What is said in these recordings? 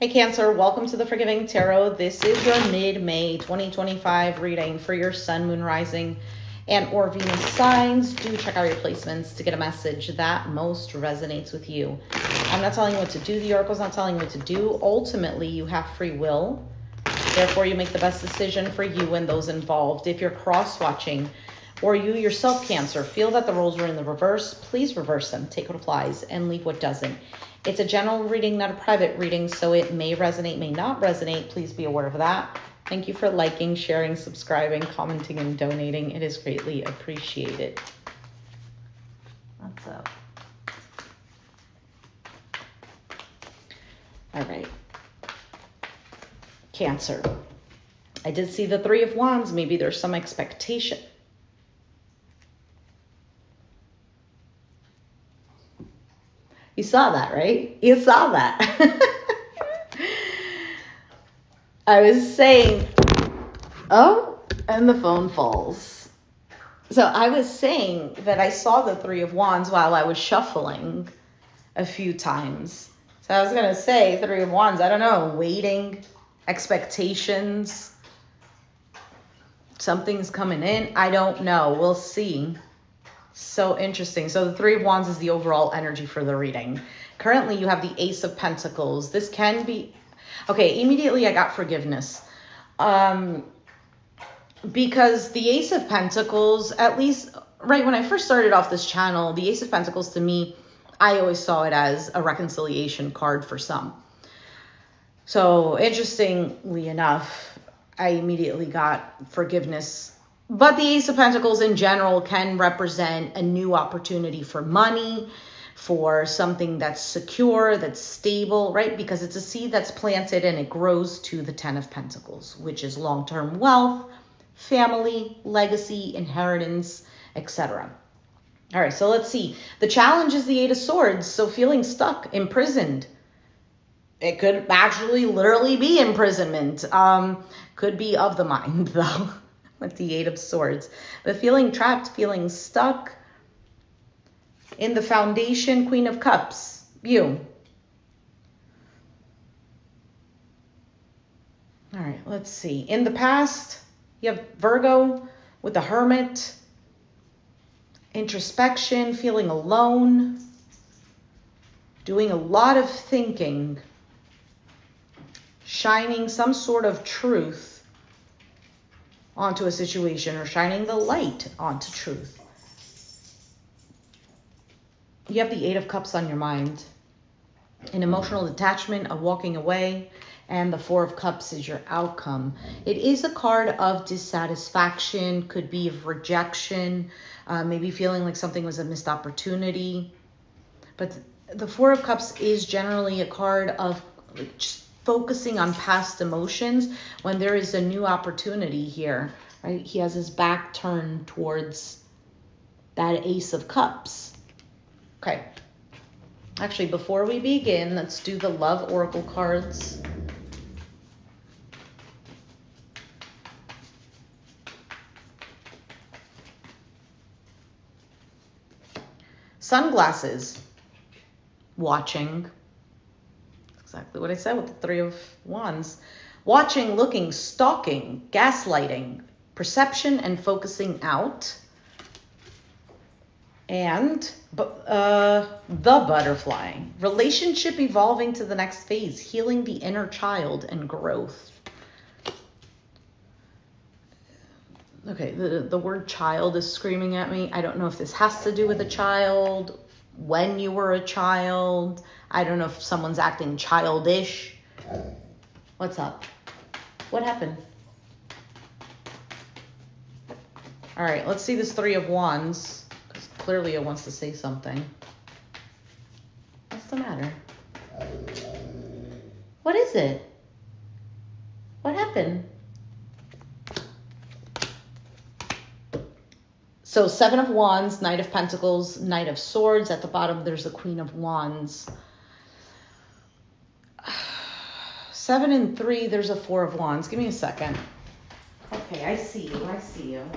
Hey Cancer, welcome to the Forgiving Tarot. This is your mid-May 2025 reading for your Sun, Moon, Rising, and or Venus signs. Do check out your placements to get a message that most resonates with you. I'm not telling you what to do. The Oracle's not telling you what to do. Ultimately, you have free will. Therefore, you make the best decision for you and those involved. If you're cross-watching or you yourself, Cancer, feel that the roles are in the reverse, please reverse them. Take what applies and leave what doesn't. It's a general reading, not a private reading, so it may resonate, may not resonate. Please be aware of that. Thank you for liking, sharing, subscribing, commenting, and donating. It is greatly appreciated. What's up? All right. Cancer. I did see the Three of Wands. Maybe there's some expectation. You saw that, right? You saw that. I was saying, oh, and the phone falls. So I was saying that I saw the Three of Wands while I was shuffling a few times. So I was going to say Three of Wands, I don't know, waiting, expectations, something's coming in. I don't know. We'll see. So interesting. So the Three of Wands is the overall energy for the reading. Currently, you have the Ace of Pentacles. This can be... Okay, immediately I got forgiveness. Because the Ace of Pentacles, at least right when I first started off this channel, the Ace of Pentacles to me, I always saw it as a reconciliation card for some. So interestingly enough, I immediately got forgiveness. But the Ace of Pentacles in general can represent a new opportunity for money, for something that's secure, that's stable, right? Because it's a seed that's planted and it grows to the Ten of Pentacles, which is long-term wealth, family, legacy, inheritance, etc. All right, so let's see. The challenge is the Eight of Swords, so feeling stuck, imprisoned. It could actually literally be imprisonment. Could be of the mind, though. With the Eight of Swords. But feeling trapped, feeling stuck. In the foundation, Queen of Cups. You. All right, let's see. In the past, you have Virgo with the Hermit. Introspection, feeling alone. Doing a lot of thinking. Shining some sort of truth onto a situation or shining the light onto truth. You have the Eight of Cups on your mind. An emotional detachment, a walking away, and the Four of Cups is your outcome. It is a card of dissatisfaction, could be of rejection, maybe feeling like something was a missed opportunity. But the Four of Cups is generally a card of just focusing on past emotions when there is a new opportunity here, right? He has his back turned towards that Ace of Cups. Okay. Actually, before we begin, let's do the Love Oracle cards. Sunglasses. Watching. Exactly what I said with the Three of Wands. Watching, looking, stalking, gaslighting, perception and focusing out. And the Butterfly. Relationship evolving to the next phase. Healing the inner child and growth. Okay, the word child is screaming at me. I don't know if this has to do with a child, when you were a child. I don't know if someone's acting childish. What's up? What happened? All right, let's see this Three of Wands, because clearly it wants to say something. What's the matter? What is it? What happened? So Seven of Wands, Knight of Pentacles, Knight of Swords. At the bottom, there's the Queen of Wands. 7 and 3, there's a Four of Wands. Give me a second. Okay, I see you. I see you.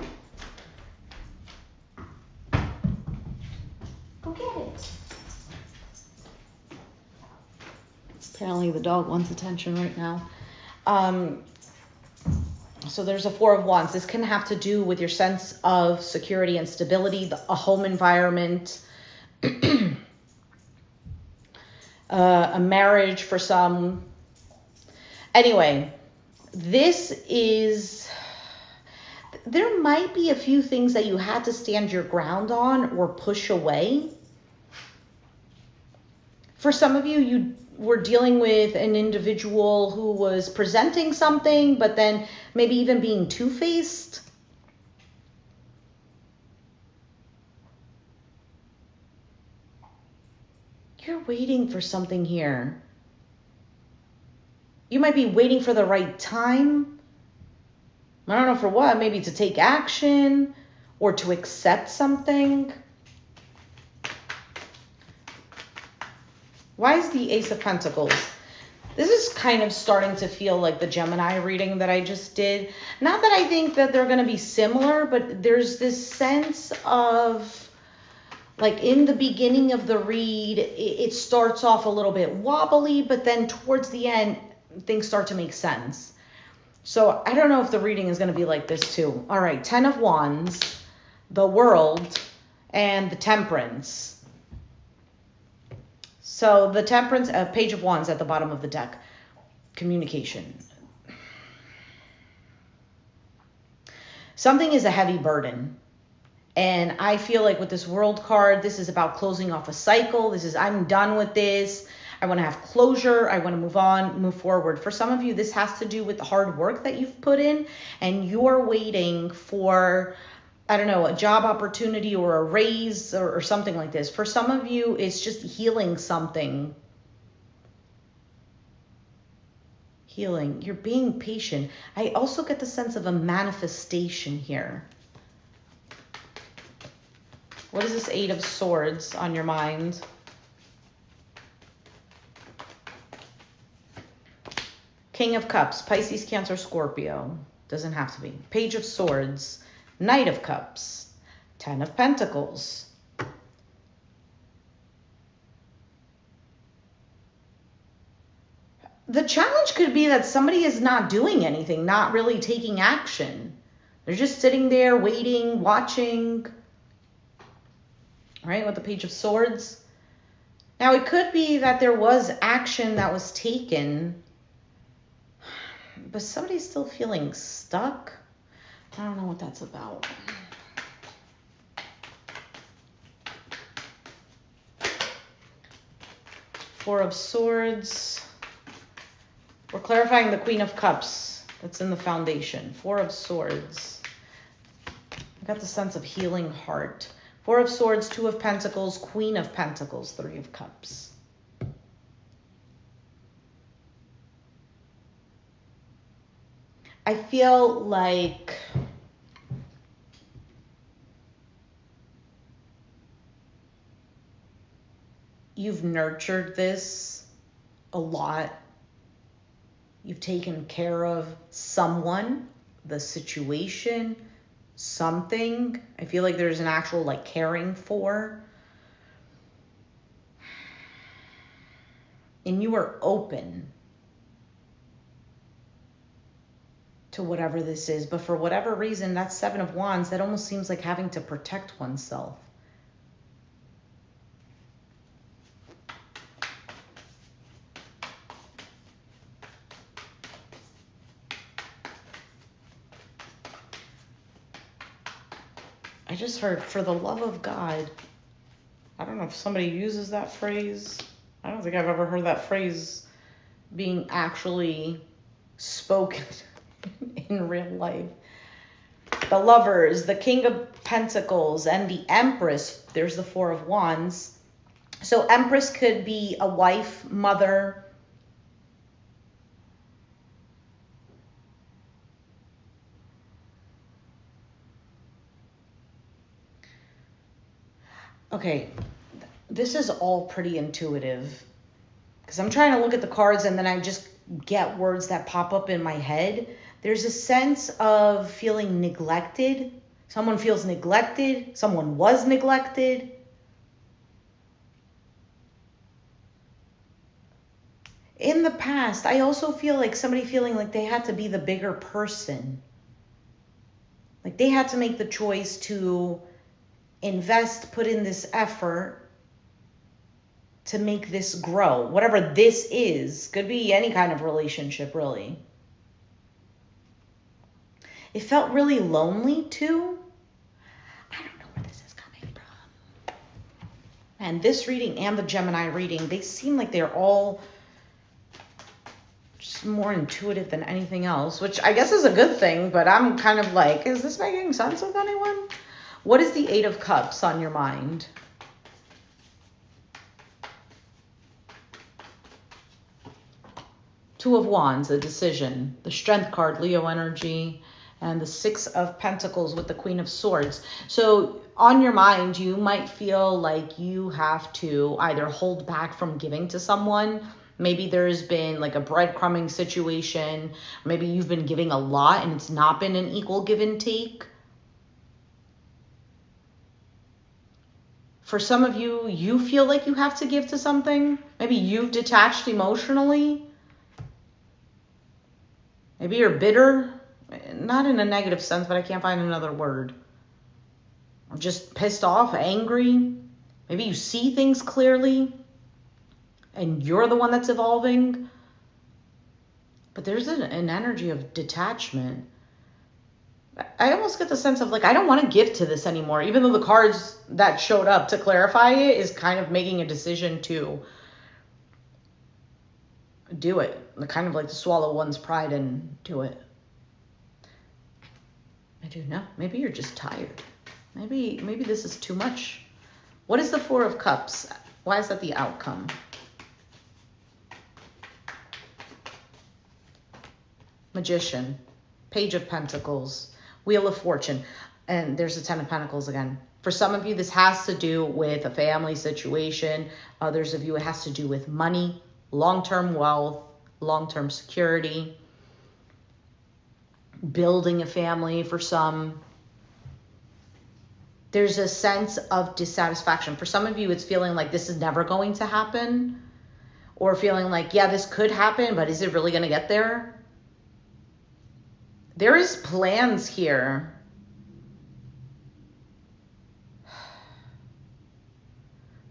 Go get it. Apparently the dog wants attention right now. So there's a Four of Wands. This can have to do with your sense of security and stability, a home environment, a marriage for some. Anyway, there might be a few things that you had to stand your ground on or push away. For some of you, you were dealing with an individual who was presenting something, but then maybe even being two-faced. You're waiting for something here. You might be waiting for the right time. I don't know for what, maybe to take action or to accept something. Why is the Ace of Pentacles? This is kind of starting to feel like the Gemini reading that I just did. Not that I think that they're going to be similar, but there's this sense of, like, in the beginning of the read, it starts off a little bit wobbly, but then towards the end, things start to make sense. So I don't know if the reading is going to be like this too. All right, 10 of Wands, the World, and the Temperance. So the Temperance, Page of Wands at the bottom of the deck. Communication. Something is a heavy burden. And I feel like with this World card, this is about closing off a cycle. This is, I'm done with this. I want to have closure. I want to move on, move forward. For some of you, this has to do with the hard work that you've put in. And you're waiting for, I don't know, a job opportunity or a raise or something like this. For some of you, it's just healing something. Healing. You're being patient. I also get the sense of a manifestation here. What is this Eight of Swords on your mind? King of Cups, Pisces, Cancer, Scorpio. Doesn't have to be. Page of Swords, Knight of Cups, 10 of Pentacles. The challenge could be that somebody is not doing anything, not really taking action. They're just sitting there waiting, watching. Right, with the Page of Swords. Now, it could be that there was action that was taken, but somebody's still feeling stuck. I don't know what that's about. Four of Swords. We're clarifying the Queen of Cups. That's in the foundation. Four of Swords. I got the sense of healing heart. Four of Swords, Two of Pentacles, Queen of Pentacles, Three of Cups. I feel like you've nurtured this a lot. You've taken care of someone, the situation, something. I feel like there's an actual like caring for. And you are open to whatever this is. But for whatever reason, that Seven of Wands, that almost seems like having to protect oneself. I just heard, for the love of God. I don't know if somebody uses that phrase. I don't think I've ever heard that phrase being actually spoken in real life. The Lovers, the King of Pentacles, and the Empress. There's the Four of Wands. So Empress could be a wife, mother. Okay, this is all pretty intuitive because I'm trying to look at the cards and then I just get words that pop up in my head. There's a sense of feeling neglected. Someone feels neglected. Someone was neglected. In the past, I also feel like somebody feeling like they had to be the bigger person. Like they had to make the choice to invest, put in this effort to make this grow. Whatever this is, could be any kind of relationship, really. It felt really lonely too. I don't know where this is coming from. And this reading and the Gemini reading, they seem like they're all just more intuitive than anything else, which I guess is a good thing, but I'm kind of like, is this making sense with anyone? What is the Eight of Cups on your mind? Two of Wands, a decision. The Strength card, Leo energy. And the Six of Pentacles with the Queen of Swords. So on your mind, you might feel like you have to either hold back from giving to someone. Maybe there's been like a breadcrumbing situation. Maybe you've been giving a lot and it's not been an equal give and take. For some of you, you feel like you have to give to something. Maybe you've detached emotionally. Maybe you're bitter. Not in a negative sense, but I can't find another word. I'm just pissed off, angry. Maybe you see things clearly and you're the one that's evolving. But there's an energy of detachment. I almost get the sense of like, I don't want to give to this anymore, even though the cards that showed up to clarify it is kind of making a decision to do it. Kind of like to swallow one's pride and do it. I do know. Maybe you're just tired. Maybe this is too much. What is the Four of Cups? Why is that the outcome? Magician, Page of Pentacles, Wheel of Fortune, and there's the Ten of Pentacles again. For some of you, this has to do with a family situation. Others of you, it has to do with money, long-term wealth, long-term security, building a family for some. There's a sense of dissatisfaction. For some of you, it's feeling like this is never going to happen, or feeling like, yeah, this could happen, but is it really going to get there? There is plans here.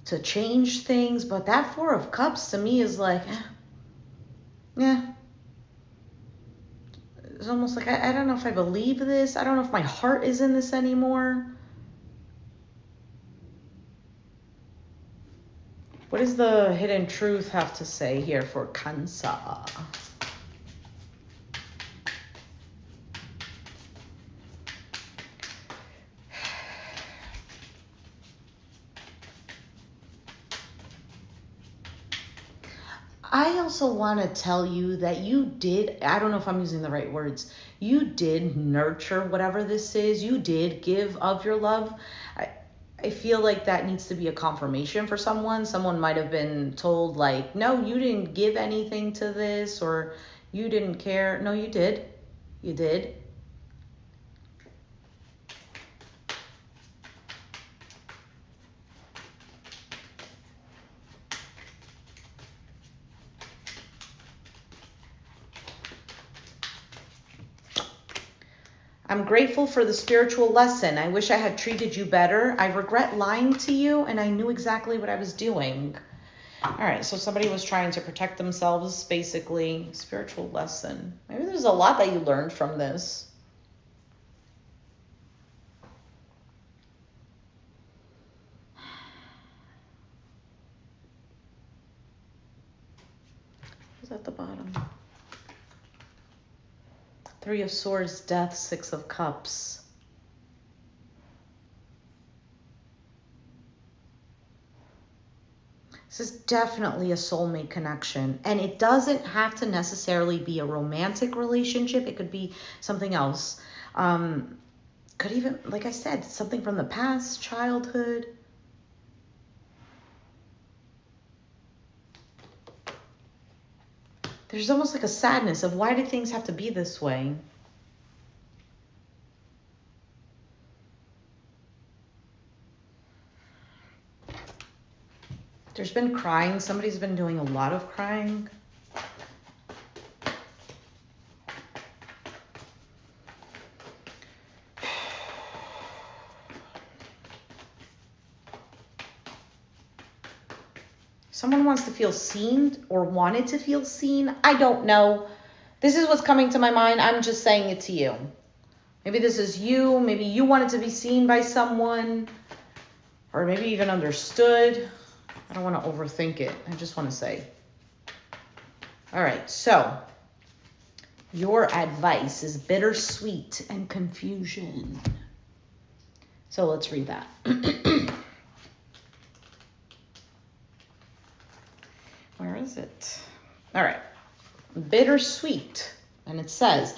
To change things, but that Four of Cups to me is like, yeah. It's almost like, I don't know if I believe this. I don't know if my heart is in this anymore. What does the hidden truth have to say here for Cancer? I also want to tell you that you did, I don't know if I'm using the right words, you did nurture whatever this is. You did give of your love. I feel like that needs to be a confirmation for someone. Someone might have been told like, no, you didn't give anything to this, or you didn't care. No, you did. You did. I'm grateful for the spiritual lesson. I wish I had treated you better. I regret lying to you, and I knew exactly what I was doing. All right, so somebody was trying to protect themselves, basically. Spiritual lesson. Maybe there's a lot that you learned from this. Who's at the bottom? Three of Swords, Death, Six of Cups. This is definitely a soulmate connection. And it doesn't have to necessarily be a romantic relationship. It could be something else. Could even, like I said, something from the past, childhood. There's almost like a sadness of why do things have to be this way? There's been crying. Somebody's been doing a lot of crying. Someone wants to feel seen or wanted to feel seen. I don't know. This is what's coming to my mind. I'm just saying it to you. Maybe this is you. Maybe you wanted to be seen by someone, or maybe even understood. I don't want to overthink it. I just want to say. All right, so your advice is bittersweet and confusion. So let's read that. Where is it? All right. Bittersweet. And it says,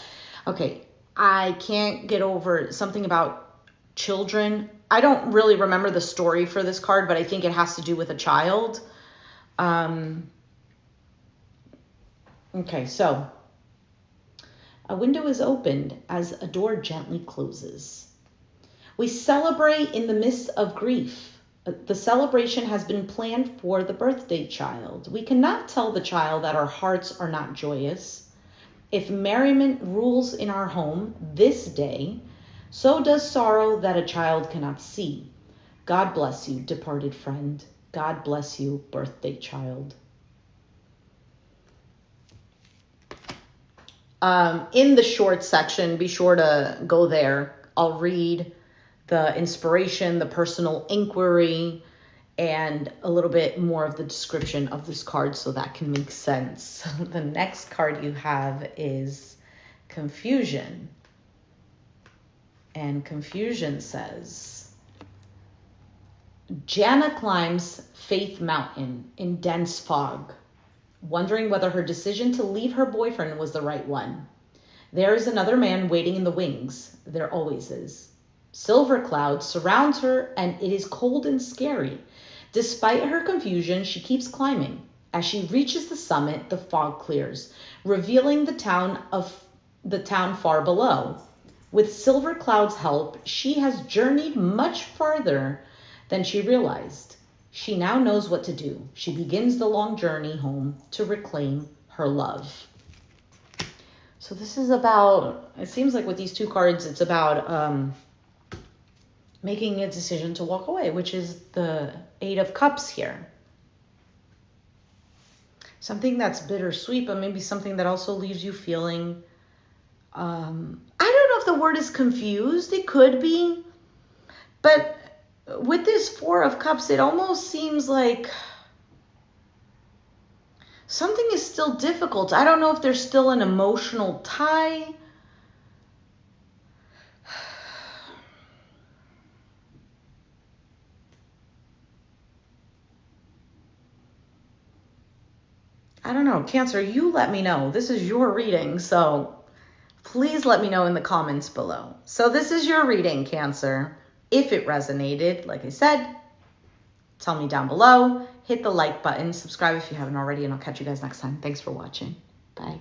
okay, I can't get over something about children. I don't really remember the story for this card, but I think it has to do with a child. Okay, so a window is opened as a door gently closes. We celebrate in the midst of grief. The celebration has been planned for the birthday child. We cannot tell the child that our hearts are not joyous. If merriment rules in our home this day, so does sorrow that a child cannot see. God bless you, departed friend. God bless you, birthday child. In the short section, be sure to go there. I'll read the inspiration, the personal inquiry, and a little bit more of the description of this card so that can make sense. The next card you have is confusion. And confusion says, Jana climbs Faith Mountain in dense fog, wondering whether her decision to leave her boyfriend was the right one. There is another man waiting in the wings. There always is. Silver clouds surround her, and it is cold and scary. Despite her confusion, she keeps climbing. As she reaches the summit, the fog clears, revealing the town far below. With Silver Cloud's help, she has journeyed much farther than she realized. She now knows what to do. She begins the long journey home to reclaim her love. So this is about, it seems like with these two cards, it's about making a decision to walk away, which is the Eight of Cups here. Something that's bittersweet, but maybe something that also leaves you feeling, I don't know if the word is confused. It could be. But with this Four of Cups, it almost seems like something is still difficult. I don't know if there's still an emotional tie. I don't know. Cancer, you let me know. This is your reading, so please let me know in the comments below. So this is your reading, Cancer. If it resonated, like I said, tell me down below. Hit the like button. Subscribe if you haven't already, and I'll catch you guys next time. Thanks for watching. Bye.